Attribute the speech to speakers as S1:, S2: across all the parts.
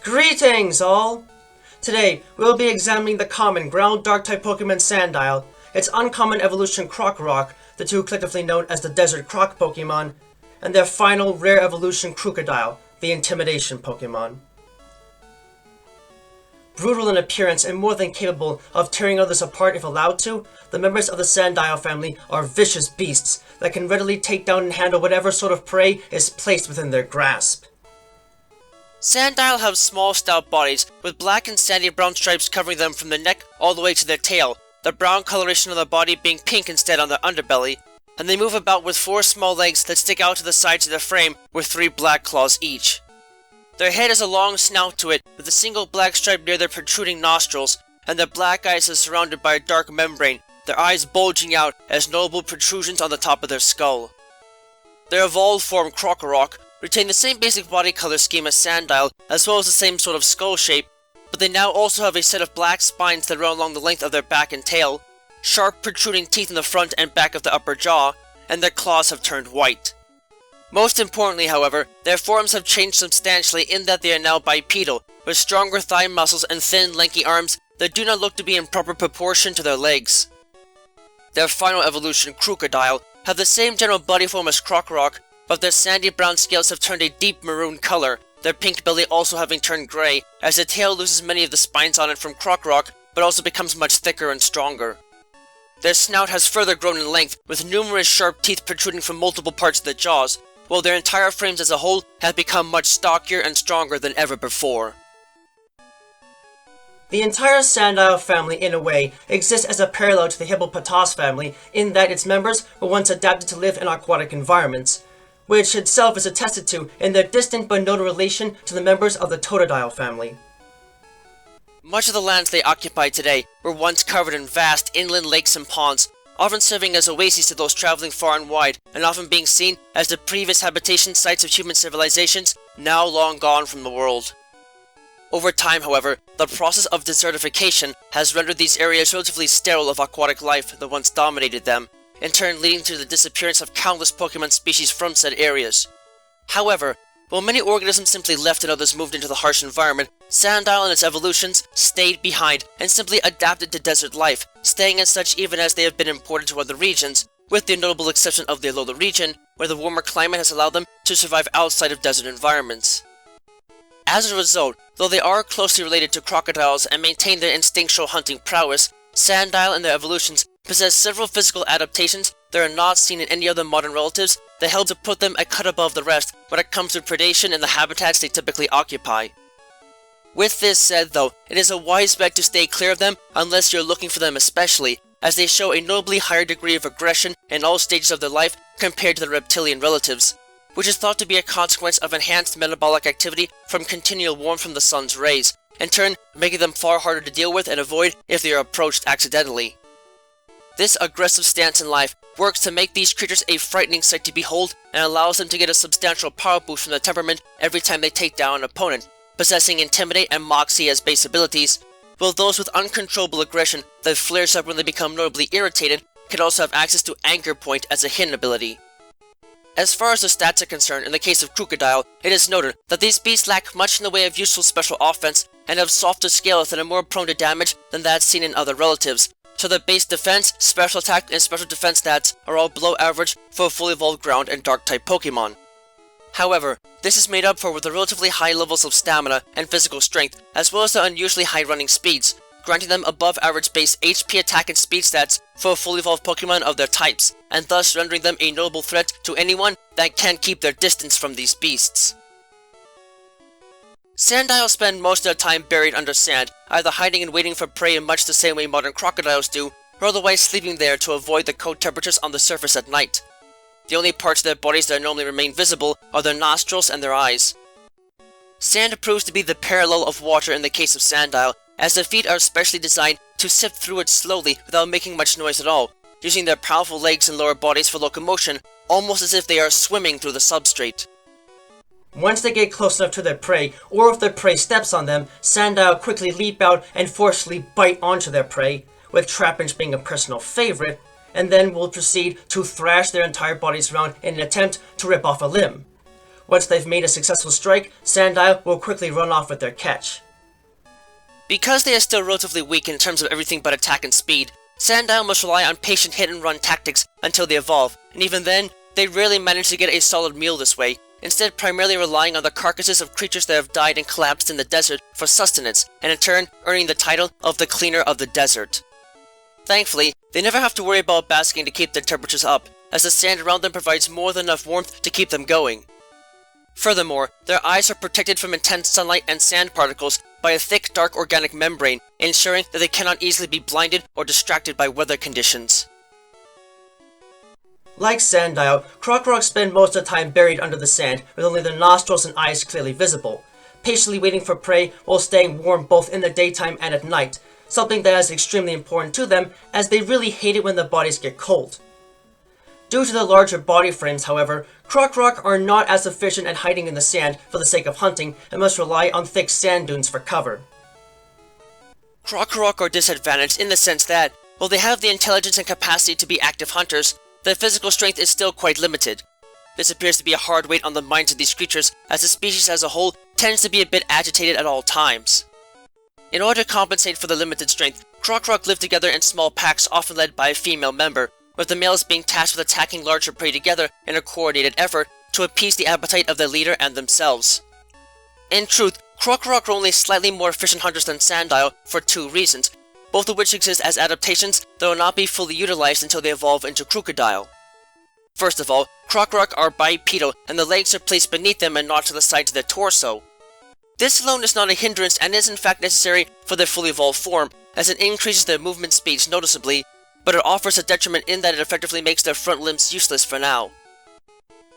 S1: Greetings, all! Today, we will be examining the common ground dark-type Pokemon Sandile, its uncommon evolution Krokorok, the two collectively known as the Desert Croc Pokémon, and their final rare evolution Krookodile, the Intimidation Pokémon. Brutal in appearance and more than capable of tearing others apart if allowed to, the members of the Sandile family are vicious beasts that can readily take down and handle whatever sort of prey is placed within their grasp.
S2: Sandile have small, stout bodies, with black and sandy brown stripes covering them from their neck all the way to their tail, the brown coloration of their body being pink instead on their underbelly, and they move about with 4 small legs that stick out to the sides of their frame with 3 black claws each. Their head has a long snout to it, with a single black stripe near their protruding nostrils, and their black eyes are surrounded by a dark membrane, their eyes bulging out as notable protrusions on the top of their skull. Their evolved form, Krokorok, retain the same basic body color scheme as Sandile, as well as the same sort of skull shape, but they now also have a set of black spines that run along the length of their back and tail, sharp protruding teeth in the front and back of the upper jaw, and their claws have turned white. Most importantly, however, their forms have changed substantially in that they are now bipedal, with stronger thigh muscles and thin, lanky arms that do not look to be in proper proportion to their legs. Their final evolution, Krookodile, have the same general body form as Krokorok, but their sandy brown scales have turned a deep maroon color, their pink belly also having turned grey, as the tail loses many of the spines on it from Krokorok, but also becomes much thicker and stronger. Their snout has further grown in length, with numerous sharp teeth protruding from multiple parts of the jaws, while their entire frames as a whole have become much stockier and stronger than ever before.
S1: The entire Sandile family, in a way, exists as a parallel to the Hippopotas family in that its members were once adapted to live in aquatic environments, which itself is attested to in their distant but known relation to the members of the Totodile family.
S2: Much of the lands they occupy today were once covered in vast inland lakes and ponds, often serving as oases to those traveling far and wide, and often being seen as the previous habitation sites of human civilizations now long gone from the world. Over time, however, the process of desertification has rendered these areas relatively sterile of aquatic life that once dominated them, in turn leading to the disappearance of countless Pokemon species from said areas. However, while many organisms simply left and others moved into the harsh environment, Sandile and its evolutions stayed behind and simply adapted to desert life, staying as such even as they have been imported to other regions, with the notable exception of the Alola region, where the warmer climate has allowed them to survive outside of desert environments. As a result, though they are closely related to crocodiles and maintain their instinctual hunting prowess, Sandile and their evolutions possess several physical adaptations that are not seen in any other modern relatives that help to put them a cut above the rest when it comes to predation in the habitats they typically occupy. With this said though, it is a wise bet to stay clear of them unless you're looking for them especially, as they show a notably higher degree of aggression in all stages of their life compared to their reptilian relatives, which is thought to be a consequence of enhanced metabolic activity from continual warmth from the sun's rays, in turn making them far harder to deal with and avoid if they are approached accidentally. This aggressive stance in life works to make these creatures a frightening sight to behold and allows them to get a substantial power boost from their temperament every time they take down an opponent, possessing Intimidate and Moxie as base abilities, while those with uncontrollable aggression that flares up when they become notably irritated can also have access to Anchor Point as a hidden ability. As far as the stats are concerned, in the case of Krookodile, it is noted that these beasts lack much in the way of useful special offense and have softer scales that are more prone to damage than that seen in other relatives, so their base defense, special attack, and special defense stats are all below average for a fully evolved ground and dark type Pokemon. However, this is made up for with the relatively high levels of stamina and physical strength, as well as the unusually high running speeds, granting them above average base HP attack and speed stats for a fully evolved Pokemon of their types, and thus rendering them a notable threat to anyone that can keep their distance from these beasts. Sandile spend most of their time buried under sand, either hiding and waiting for prey in much the same way modern crocodiles do, or otherwise sleeping there to avoid the cold temperatures on the surface at night. The only parts of their bodies that normally remain visible are their nostrils and their eyes. Sand proves to be the parallel of water in the case of Sandile, as their feet are specially designed to sift through it slowly without making much noise at all, using their powerful legs and lower bodies for locomotion, almost as if they are swimming through the substrate.
S1: Once they get close enough to their prey, or if their prey steps on them, Sandile quickly leap out and forcefully bite onto their prey, with Trapinch being a personal favorite, and then will proceed to thrash their entire bodies around in an attempt to rip off a limb. Once they've made a successful strike, Sandile will quickly run off with their catch.
S2: Because they are still relatively weak in terms of everything but attack and speed, Sandile must rely on patient hit-and-run tactics until they evolve, and even then, they rarely manage to get a solid meal this way, instead primarily relying on the carcasses of creatures that have died and collapsed in the desert for sustenance, and in turn earning the title of the Cleaner of the Desert. Thankfully, they never have to worry about basking to keep their temperatures up, as the sand around them provides more than enough warmth to keep them going. Furthermore, their eyes are protected from intense sunlight and sand particles by a thick, dark organic membrane, ensuring that they cannot easily be blinded or distracted by weather conditions.
S1: Like Sandile, Krokorok spend most of the time buried under the sand, with only their nostrils and eyes clearly visible, patiently waiting for prey while staying warm both in the daytime and at night, something that is extremely important to them, as they really hate it when their bodies get cold. Due to the larger body frames, however, Krokorok are not as efficient at hiding in the sand for the sake of hunting, and must rely on thick sand dunes for cover.
S2: Krokorok are disadvantaged in the sense that, while they have the intelligence and capacity to be active hunters, their physical strength is still quite limited. This appears to be a hard weight on the minds of these creatures, as the species as a whole tends to be a bit agitated at all times. In order to compensate for the limited strength, Krokorok live together in small packs often led by a female member, with the males being tasked with attacking larger prey together in a coordinated effort to appease the appetite of their leader and themselves. In truth, Krokorok are only slightly more efficient hunters than Sandile for two reasons, both of which exist as adaptations that will not be fully utilized until they evolve into Krookodile. First of all, Krokorok are bipedal, and the legs are placed beneath them and not to the side of their torso. This alone is not a hindrance and is in fact necessary for their fully evolved form, as it increases their movement speeds noticeably, but it offers a detriment in that it effectively makes their front limbs useless for now.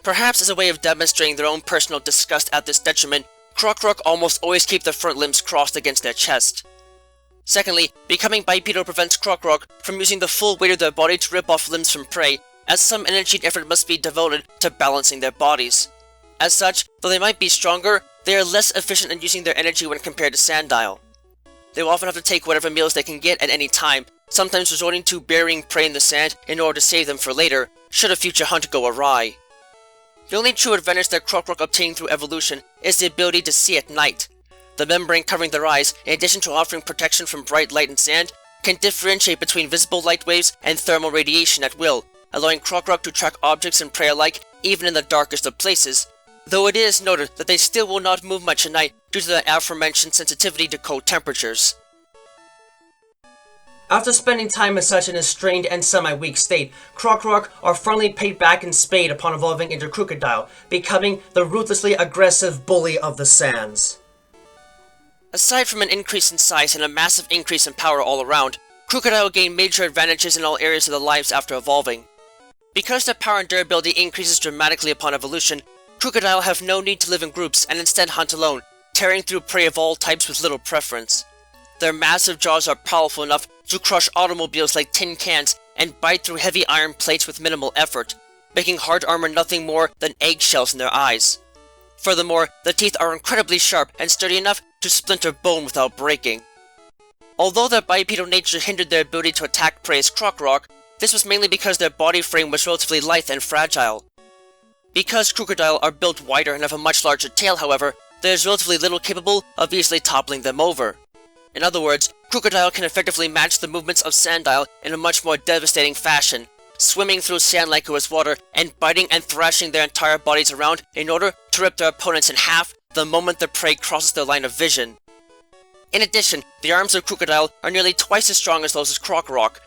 S2: Perhaps as a way of demonstrating their own personal disgust at this detriment, Krokorok almost always keep their front limbs crossed against their chest. Secondly, becoming bipedal prevents Krokorok from using the full weight of their body to rip off limbs from prey, as some energy and effort must be devoted to balancing their bodies. As such, though they might be stronger, they are less efficient in using their energy when compared to Sandile. They will often have to take whatever meals they can get at any time, sometimes resorting to burying prey in the sand in order to save them for later, should a future hunt go awry. The only true advantage that Krokorok obtain through evolution is the ability to see at night. The membrane covering their eyes, in addition to offering protection from bright light and sand, can differentiate between visible light waves and thermal radiation at will, allowing Krokorok to track objects and prey alike even in the darkest of places, though it is noted that they still will not move much at night due to the aforementioned sensitivity to cold temperatures.
S1: After spending time in such an strained and semi-weak state, Krokorok are firmly paid back in spade upon evolving into Krookodile, becoming the ruthlessly aggressive bully of the sands.
S2: Aside from an increase in size and a massive increase in power all around, Krookodile gain major advantages in all areas of their lives after evolving. Because their power and durability increases dramatically upon evolution, Krookodile have no need to live in groups and instead hunt alone, tearing through prey of all types with little preference. Their massive jaws are powerful enough to crush automobiles like tin cans and bite through heavy iron plates with minimal effort, making hard armor nothing more than eggshells in their eyes. Furthermore, the teeth are incredibly sharp and sturdy enough to splinter bone without breaking. Although their bipedal nature hindered their ability to attack prey as Krokorok, this was mainly because their body frame was relatively lithe and fragile. Because Krookodile are built wider and have a much larger tail, however, there is relatively little capable of easily toppling them over. In other words, Krookodile can effectively match the movements of Sandile in a much more devastating fashion, swimming through sand like it was water and biting and thrashing their entire bodies around in order to rip their opponents in half the moment the prey crosses their line of vision. In addition, the arms of Krookodile are nearly twice as strong as those of Krokorok.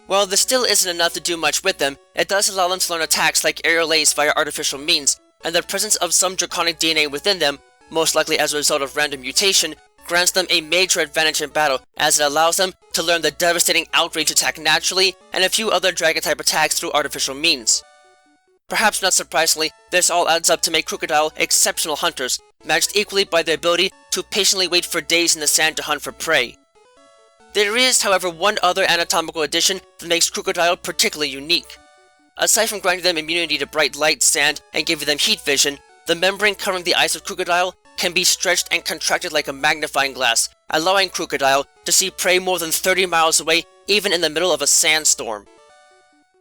S2: While this still isn't enough to do much with them, it does allow them to learn attacks like aerial aids via artificial means, and the presence of some draconic DNA within them, most likely as a result of random mutation, grants them a major advantage in battle, as it allows them to learn the devastating outrage attack naturally and a few other dragon-type attacks through artificial means. Perhaps not surprisingly, this all adds up to make Krookodile exceptional hunters, matched equally by their ability to patiently wait for days in the sand to hunt for prey. There is, however, one other anatomical addition that makes Krookodile particularly unique. Aside from granting them immunity to bright light, sand, and giving them heat vision, the membrane covering the eyes of Krookodile can be stretched and contracted like a magnifying glass, allowing Krookodile to see prey more than 30 miles away even in the middle of a sandstorm.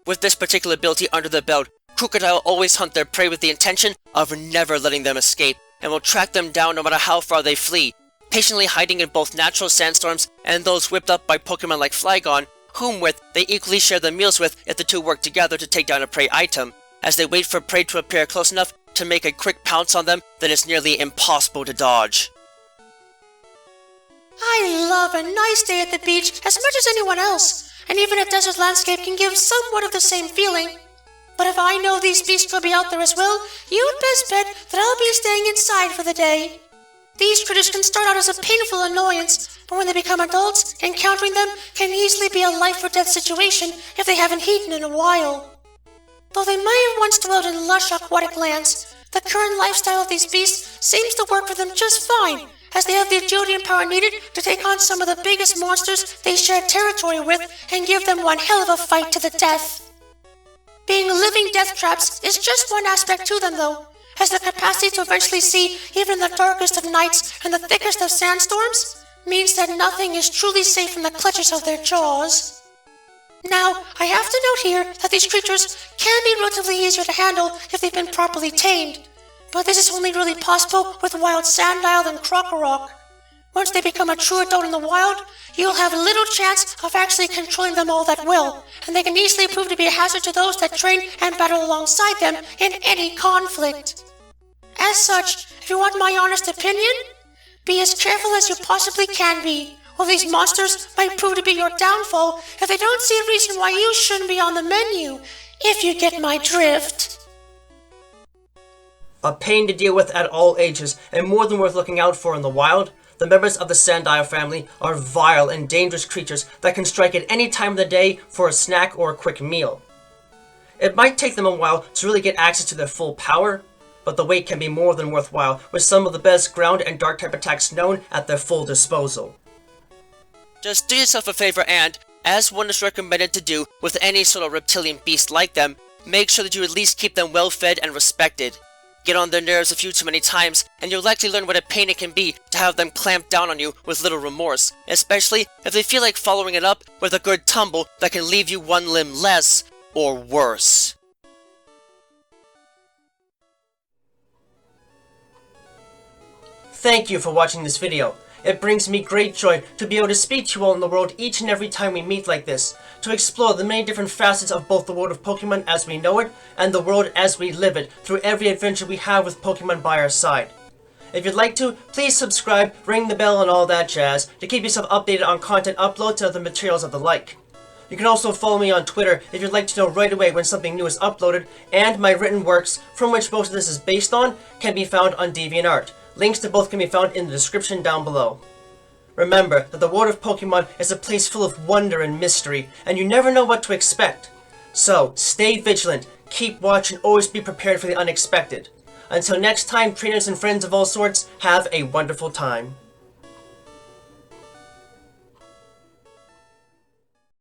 S2: With this particular ability under their belt, Krookodile always hunt their prey with the intention of never letting them escape, and will track them down no matter how far they flee, patiently hiding in both natural sandstorms and those whipped up by Pokemon like Flygon, whom they equally share their meals with if the two work together to take down a prey item, as they wait for prey to appear close enough to make a quick pounce on them that is nearly impossible to dodge.
S3: I love a nice day at the beach as much as anyone else, and even a desert landscape can give somewhat of the same feeling. But if I know these beasts will be out there as well, you'd best bet that I'll be staying inside for the day. These critters can start out as a painful annoyance, but when they become adults, encountering them can easily be a life-or-death situation if they haven't eaten in a while. Though they may have once dwelled in lush aquatic lands, the current lifestyle of these beasts seems to work for them just fine, as they have the agility and power needed to take on some of the biggest monsters they share territory with and give them one hell of a fight to the death. Being living death traps is just one aspect to them though, as the capacity to eventually see even the darkest of nights and the thickest of sandstorms means that nothing is truly safe from the clutches of their jaws. Now, I have to note here that these creatures can be relatively easier to handle if they've been properly tamed, but this is only really possible with wild Sandile and Krokorok. Once they become a true adult in the wild, you'll have little chance of actually controlling them all that well, and they can easily prove to be a hazard to those that train and battle alongside them in any conflict. As such, if you want my honest opinion, be as careful as you possibly can be, or these monsters might prove to be your downfall if they don't see a reason why you shouldn't be on the menu, if you get my drift.
S1: A pain to deal with at all ages, and more than worth looking out for in the wild, the members of the Sandile family are vile and dangerous creatures that can strike at any time of the day for a snack or a quick meal. It might take them a while to really get access to their full power, but the wait can be more than worthwhile with some of the best ground and dark type attacks known at their full disposal.
S2: Just do yourself a favor and, as one is recommended to do with any sort of reptilian beast like them, make sure that you at least keep them well fed and respected. Get on their nerves a few too many times, and you'll likely learn what a pain it can be to have them clamp down on you with little remorse, especially if they feel like following it up with a good tumble that can leave you one limb less, or worse.
S1: Thank you for watching this video. It brings me great joy to be able to speak to you all in the world each and every time we meet like this, to explore the many different facets of both the world of Pokemon as we know it, and the world as we live it, through every adventure we have with Pokemon by our side. If you'd like to, please subscribe, ring the bell and all that jazz, to keep yourself updated on content uploads and other materials of the like. You can also follow me on Twitter if you'd like to know right away when something new is uploaded, and my written works, from which most of this is based on, can be found on DeviantArt. Links to both can be found in the description down below. Remember that the world of Pokemon is a place full of wonder and mystery, and you never know what to expect. So, stay vigilant, keep watch, and always be prepared for the unexpected. Until next time, trainers and friends of all sorts, have a wonderful time.